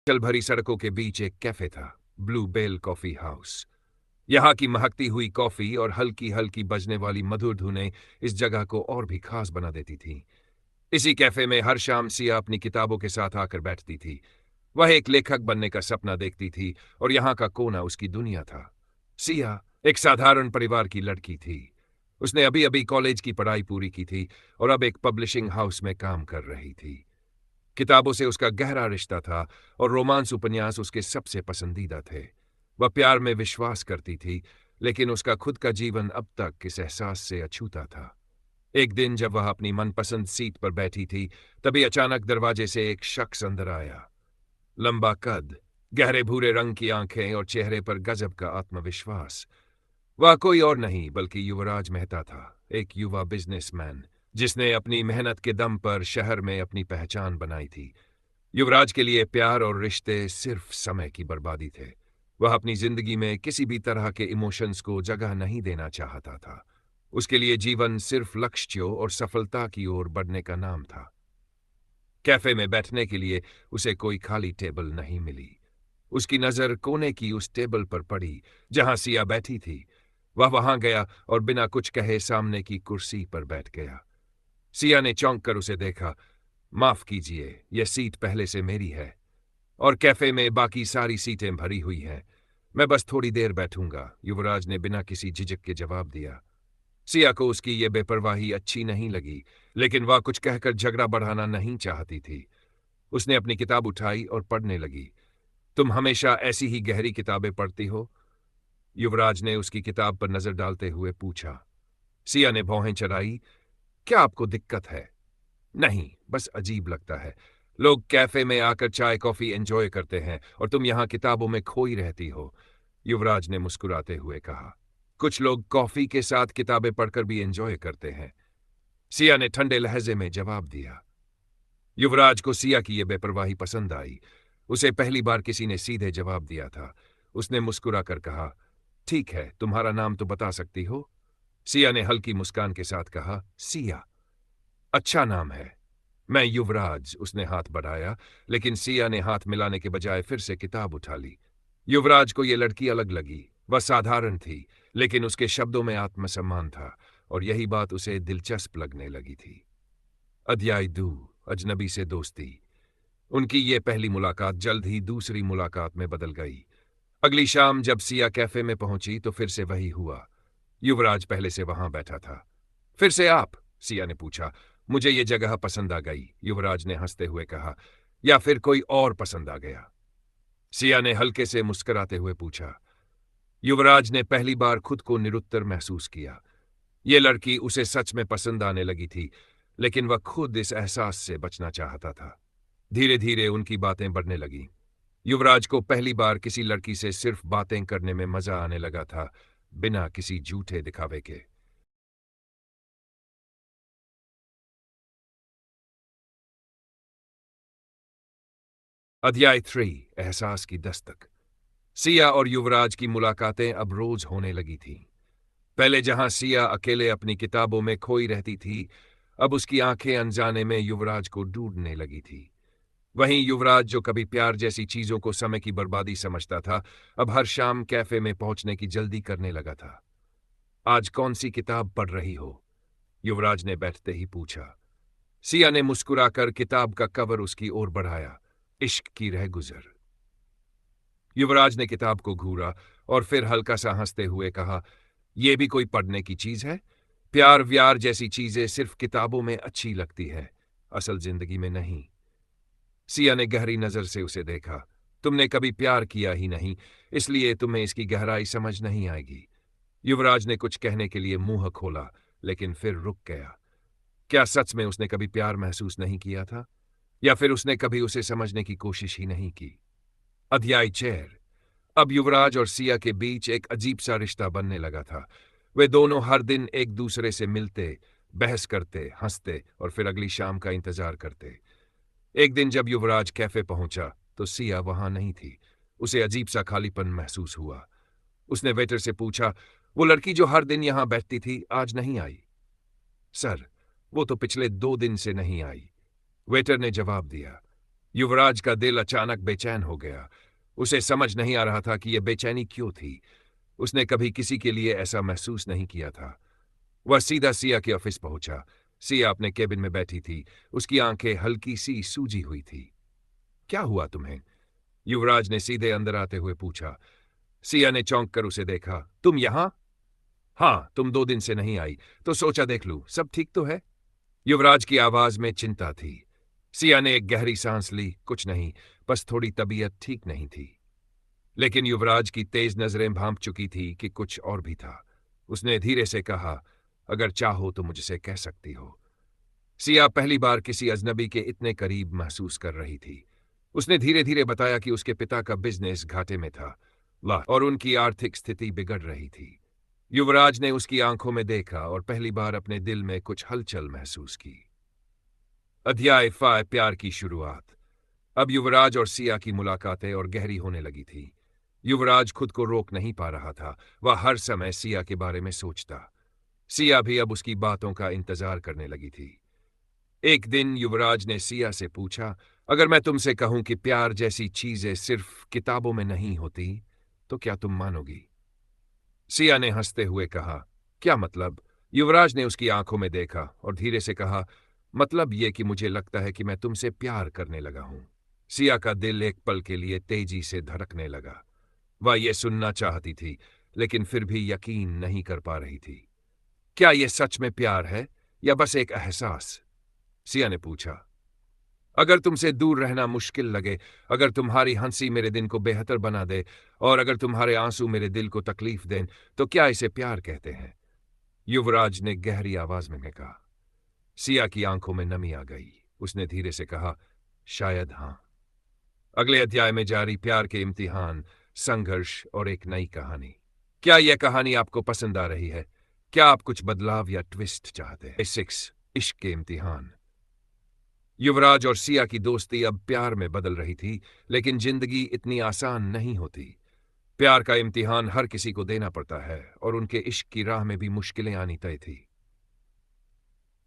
चल भरी सड़कों के बीच एक कैफे था, ब्लू बेल कॉफी हाउस। यहाँ की महकती हुई कॉफी और हल्की हल्की बजने वाली मधुर धुनें इस जगह को और भी खास बना देती थी। इसी कैफे में हर शाम सिया अपनी किताबों के साथ आकर बैठती थी। वह एक लेखक बनने का सपना देखती थी और यहाँ का कोना उसकी दुनिया था। सिया एक साधारण परिवार की लड़की थी। उसने अभी अभी कॉलेज की पढ़ाई पूरी की थी और अब एक पब्लिशिंग हाउस में काम कर रही थी। किताबों से उसका गहरा रिश्ता था और रोमांस उपन्यास उसके सबसे पसंदीदा थे। वह प्यार में विश्वास करती थी, लेकिन उसका खुद का जीवन अब तक इस एहसास से अछूता था। एक दिन जब वह अपनी मनपसंद सीट पर बैठी थी, तभी अचानक दरवाजे से एक शख्स अंदर आया। लंबा कद, गहरे भूरे रंग की आंखें और चेहरे पर गजब का आत्मविश्वास। वह कोई और नहीं बल्कि युवराज मेहता था, एक युवा बिजनेसमैन जिसने अपनी मेहनत के दम पर शहर में अपनी पहचान बनाई थी। युवराज के लिए प्यार और रिश्ते सिर्फ समय की बर्बादी थे। वह अपनी जिंदगी में किसी भी तरह के इमोशंस को जगह नहीं देना चाहता था। उसके लिए जीवन सिर्फ लक्ष्यों और सफलता की ओर बढ़ने का नाम था। कैफे में बैठने के लिए उसे कोई खाली टेबल नहीं मिली। उसकी नजर कोने की उस टेबल पर पड़ी जहां सिया बैठी थी। वह वहां गया और बिना कुछ कहे सामने की कुर्सी पर बैठ गया। सिया ने चौंक कर उसे देखा। माफ कीजिए, यह सीट पहले से मेरी है और कैफे में बाकी सारी सीटें भरी हुई हैं। मैं बस थोड़ी देर बैठूंगा, युवराज ने बिना किसी झिझक के जवाब दिया। सिया को उसकी ये बेपरवाही अच्छी नहीं लगी, लेकिन वह कुछ कहकर झगड़ा बढ़ाना नहीं चाहती थी। उसने अपनी किताब उठाई और पढ़ने लगी। तुम हमेशा ऐसी ही गहरी किताबें पढ़ती हो? युवराज ने उसकी किताब पर नजर डालते हुए पूछा। सिया ने भौहें चढ़ाई। क्या आपको दिक्कत है? नहीं, बस अजीब लगता है। लोग कैफे में आकर चाय कॉफी एंजॉय करते हैं और तुम यहां किताबों में खोई रहती हो, युवराज ने मुस्कुराते हुए कहा। कुछ लोग कॉफी के साथ किताबें पढ़कर भी एंजॉय करते हैं, सिया ने ठंडे लहजे में जवाब दिया। युवराज को सिया की यह बेपरवाही पसंद आई। उसे पहली बार किसी ने सीधे जवाब दिया था। उसने मुस्कुराकर कहा, ठीक है, तुम्हारा नाम तो बता सकती हो? सिया ने हल्की मुस्कान के साथ कहा, सिया। अच्छा नाम है। मैं युवराज, उसने हाथ बढ़ाया, लेकिन सिया ने हाथ मिलाने के बजाय फिर से किताब उठा ली। युवराज को यह लड़की अलग लगी। वह साधारण थी, लेकिन उसके शब्दों में आत्मसम्मान था और यही बात उसे दिलचस्प लगने लगी थी। अध्याय 2, अजनबी से दोस्ती। उनकी ये पहली मुलाकात जल्द ही दूसरी मुलाकात में बदल गई। अगली शाम जब सिया कैफे में पहुंची तो फिर से वही हुआ। युवराज पहले से वहां बैठा था। फिर से आप? सिया ने पूछा। मुझे ये जगह पसंद आ गई, युवराज ने हंसते हुए कहा। या फिर कोई और पसंद आ गया? सिया ने हल्के से मुस्कुराते हुए पूछा। युवराज ने पहली बार खुद को निरुत्तर महसूस किया। ये लड़की उसे सच में पसंद आने लगी थी, लेकिन वह खुद इस एहसास से बचना चाहता था। धीरे धीरे उनकी बातें बढ़ने लगीं। युवराज को पहली बार किसी लड़की से सिर्फ बातें करने में मजा आने लगा था, बिना किसी झूठे दिखावे के। अध्याय 3, एहसास की दस्तक। सिया और युवराज की मुलाकातें अब रोज होने लगी थीं। पहले जहां सिया अकेले अपनी किताबों में खोई रहती थी, अब उसकी आंखें अनजाने में युवराज को ढूंढने लगी थी। वहीं युवराज, जो कभी प्यार जैसी चीजों को समय की बर्बादी समझता था, अब हर शाम कैफे में पहुंचने की जल्दी करने लगा था। आज कौन सी किताब पढ़ रही हो? युवराज ने बैठते ही पूछा। सिया ने मुस्कुराकर किताब का कवर उसकी ओर बढ़ाया। इश्क की रहगुजर। युवराज ने किताब को घूरा और फिर हल्का सा हंसते हुए कहा, यह भी कोई पढ़ने की चीज है? प्यार व्यार जैसी चीजें सिर्फ किताबों में अच्छी लगती है, असल जिंदगी में नहीं। सिया ने गहरी नजर से उसे देखा। तुमने कभी प्यार किया ही नहीं, इसलिए तुम्हें इसकी गहराई समझ नहीं आएगी। युवराज ने कुछ कहने के लिए मुंह खोला, लेकिन फिर रुक गया। क्या सच में उसने कभी प्यार महसूस नहीं किया था, या फिर उसने कभी उसे समझने की कोशिश ही नहीं की? अध्याय 4। अब युवराज और सिया के बीच एक अजीब सा रिश्ता बनने लगा था। वे दोनों हर दिन एक दूसरे से मिलते, बहस करते, हंसते और फिर अगली शाम का इंतजार करते। एक दिन जब युवराज कैफे पहुंचा तो सिया वहां नहीं थी। उसे अजीब सा खालीपन महसूस हुआ। उसने वेटर से पूछा, वो लड़की जो हर दिन यहां बैठती थी आज नहीं आई? सर, वो तो पिछले 2 दिन से नहीं आई, वेटर ने जवाब दिया। युवराज का दिल अचानक बेचैन हो गया। उसे समझ नहीं आ रहा था कि यह बेचैनी क्यों थी। उसने कभी किसी के लिए ऐसा महसूस नहीं किया था। वह सीधा सिया के ऑफिस पहुंचा। सिया अपने केबिन में बैठी थी। उसकी आंखें हल्की सी सूजी हुई थी। क्या हुआ तुम्हें? युवराज ने सीधे अंदर आते हुए पूछा। सिया ने चौंक कर उसे देखा। तुम यहां? हाँ, तुम 2 दिन से नहीं आई, तो सोचा देख लूं, सब ठीक तो है? युवराज की आवाज में चिंता थी। सिया ने एक गहरी सांस ली। कुछ नहीं, बस थोड़ी तबीयत ठीक नहीं थी। लेकिन युवराज की तेज नजरें भांप चुकी थी कि कुछ और भी था। उसने धीरे से कहा, अगर चाहो तो मुझसे कह सकती हो। सिया पहली बार किसी अजनबी के इतने करीब महसूस कर रही थी। उसने धीरे धीरे बताया कि उसके पिता का बिजनेस घाटे में था और उनकी आर्थिक स्थिति बिगड़ रही थी। युवराज ने उसकी आंखों में देखा और पहली बार अपने दिल में कुछ हलचल महसूस की। अध्याय 5 प्यार की शुरुआत। अब युवराज और सिया की मुलाकातें और गहरी होने लगी थी। युवराज खुद को रोक नहीं पा रहा था। वह हर समय सिया के बारे में सोचता। सिया भी अब उसकी बातों का इंतजार करने लगी थी। एक दिन युवराज ने सिया से पूछा, अगर मैं तुमसे कहूं कि प्यार जैसी चीजें सिर्फ किताबों में नहीं होती, तो क्या तुम मानोगी? सिया ने हंसते हुए कहा, क्या मतलब? युवराज ने उसकी आंखों में देखा और धीरे से कहा, मतलब यह कि मुझे लगता है कि मैं तुमसे प्यार करने लगा हूं। सिया का दिल एक पल के लिए तेजी से धड़कने लगा। वह यह सुनना चाहती थी, लेकिन फिर भी यकीन नहीं कर पा रही थी। क्या यह सच में प्यार है या बस एक एहसास? सिया ने पूछा। अगर तुमसे दूर रहना मुश्किल लगे, अगर तुम्हारी हंसी मेरे दिन को बेहतर बना दे और अगर तुम्हारे आंसू मेरे दिल को तकलीफ दें, तो क्या इसे प्यार कहते हैं? युवराज ने गहरी आवाज में कहा। सिया की आंखों में नमी आ गई। उसने धीरे से कहा, शायद हां। अगले अध्याय में जारी प्यार के इम्तिहान, संघर्ष और एक नई कहानी। क्या यह कहानी आपको पसंद आ रही है? क्या आप कुछ बदलाव या ट्विस्ट चाहते हैं? 6 इश्क के इम्तिहान। युवराज और सिया की दोस्ती अब प्यार में बदल रही थी, लेकिन जिंदगी इतनी आसान नहीं होती। प्यार का इम्तिहान हर किसी को देना पड़ता है और उनके इश्क की राह में भी मुश्किलें आनी तय थी।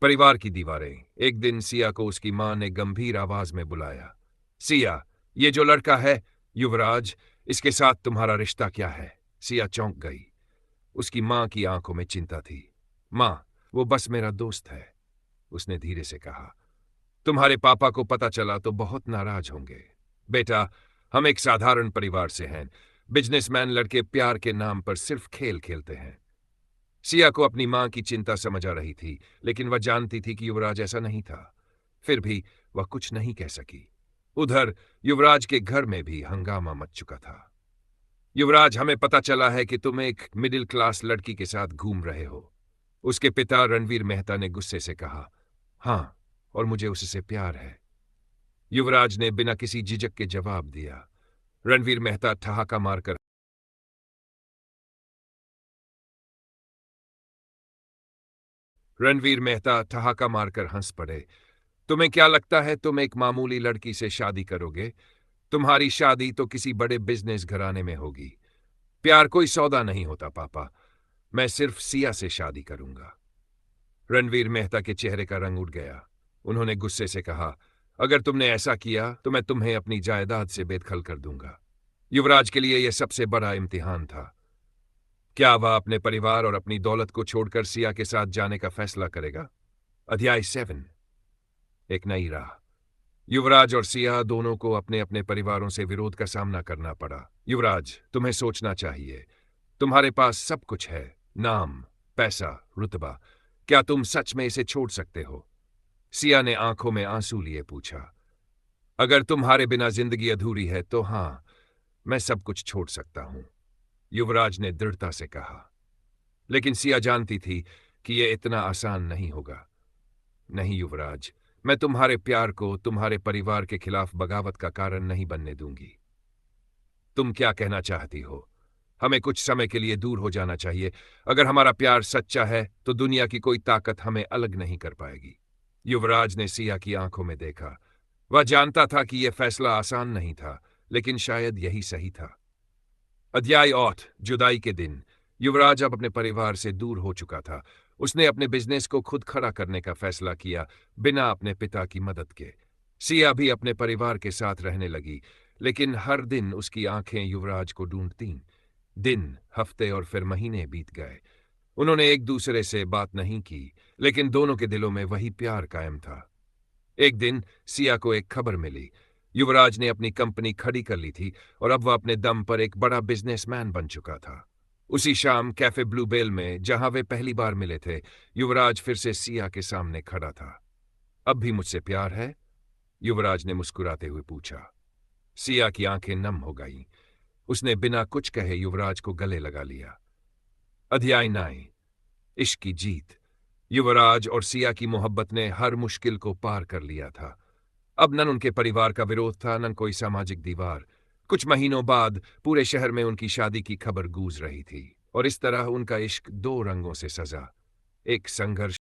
परिवार की दीवारें। एक दिन सिया को उसकी मां ने गंभीर आवाज में बुलाया। सिया, ये जो लड़का है युवराज, इसके साथ तुम्हारा रिश्ता क्या है? सिया चौंक गई। उसकी मां की आंखों में चिंता थी। मां, वो बस मेरा दोस्त है, उसने धीरे से कहा। तुम्हारे पापा को पता चला तो बहुत नाराज होंगे। बेटा, हम एक साधारण परिवार से हैं। बिजनेसमैन लड़के प्यार के नाम पर सिर्फ खेल खेलते हैं। सिया को अपनी मां की चिंता समझ आ रही थी, लेकिन वह जानती थी कि युवराज ऐसा नहीं था। फिर भी वह कुछ नहीं कह सकी। उधर युवराज के घर में भी हंगामा मच चुका था। युवराज, हमें पता चला है कि तुम एक मिडिल क्लास लड़की के साथ घूम रहे हो, उसके पिता रणवीर मेहता ने गुस्से से कहा। हां, और मुझे उससे प्यार है, युवराज ने बिना किसी झिझक के जवाब दिया। रणवीर मेहता ठहाका मारकर हंस पड़े। तुम्हें क्या लगता है तुम एक मामूली लड़की से शादी करोगे? तुम्हारी शादी तो किसी बड़े बिजनेस घराने में होगी। प्यार कोई सौदा नहीं होता पापा। मैं सिर्फ सिया से शादी करूंगा। रणवीर मेहता के चेहरे का रंग उड़ गया। उन्होंने गुस्से से कहा, अगर तुमने ऐसा किया तो मैं तुम्हें अपनी जायदाद से बेदखल कर दूंगा। युवराज के लिए यह सबसे बड़ा इम्तिहान था। क्या वह अपने परिवार और अपनी दौलत को छोड़कर सिया के साथ जाने का फैसला करेगा? अध्याय 7 एक नई राह। युवराज और सिया दोनों को अपने अपने परिवारों से विरोध का सामना करना पड़ा। युवराज, तुम्हें सोचना चाहिए। तुम्हारे पास सब कुछ है, नाम, पैसा, रुतबा। क्या तुम सच में इसे छोड़ सकते हो? सिया ने आंखों में आंसू लिए पूछा। अगर तुम्हारे बिना जिंदगी अधूरी है तो हां, मैं सब कुछ छोड़ सकता हूं, युवराज ने दृढ़ता से कहा। लेकिन सिया जानती थी कि यह इतना आसान नहीं होगा। नहीं युवराज, मैं तुम्हारे प्यार को तुम्हारे परिवार के खिलाफ बगावत का कारण नहीं बनने दूंगी। तुम क्या कहना चाहती हो? हमें कुछ समय के लिए दूर हो जाना चाहिए। अगर हमारा प्यार सच्चा है तो दुनिया की कोई ताकत हमें अलग नहीं कर पाएगी। युवराज ने सिया की आंखों में देखा। वह जानता था कि यह फैसला आसान नहीं था, लेकिन शायद यही सही था। अध्याय 8 जुदाई के दिन। युवराज अब अपने परिवार से दूर हो चुका था। उसने अपने बिजनेस को खुद खड़ा करने का फैसला किया, बिना अपने पिता की मदद के। सिया भी अपने परिवार के साथ रहने लगी, लेकिन हर दिन उसकी आंखें युवराज को ढूंढतीं। दिन, हफ्ते और फिर महीने बीत गए। उन्होंने एक दूसरे से बात नहीं की, लेकिन दोनों के दिलों में वही प्यार कायम था। एक दिन सिया को एक खबर मिली। युवराज ने अपनी कंपनी खड़ी कर ली थी और अब वह अपने दम पर एक बड़ा बिजनेसमैन बन चुका था। उसी शाम कैफे ब्लूबेल में, जहां वे पहली बार मिले थे, युवराज फिर से सिया के सामने खड़ा था। अब भी मुझसे प्यार है? युवराज ने मुस्कुराते हुए पूछा। सिया की आंखें नम हो गईं। उसने बिना कुछ कहे युवराज को गले लगा लिया। अध्याय 9। इश्क की जीत। युवराज और सिया की मोहब्बत ने हर मुश्किल को पार कर लिया था। अब न उनके परिवार का विरोध था, न कोई सामाजिक दीवार। कुछ महीनों बाद पूरे शहर में उनकी शादी की खबर गूंज रही थी, और इस तरह उनका इश्क दो रंगों से सजा। एक संघर्ष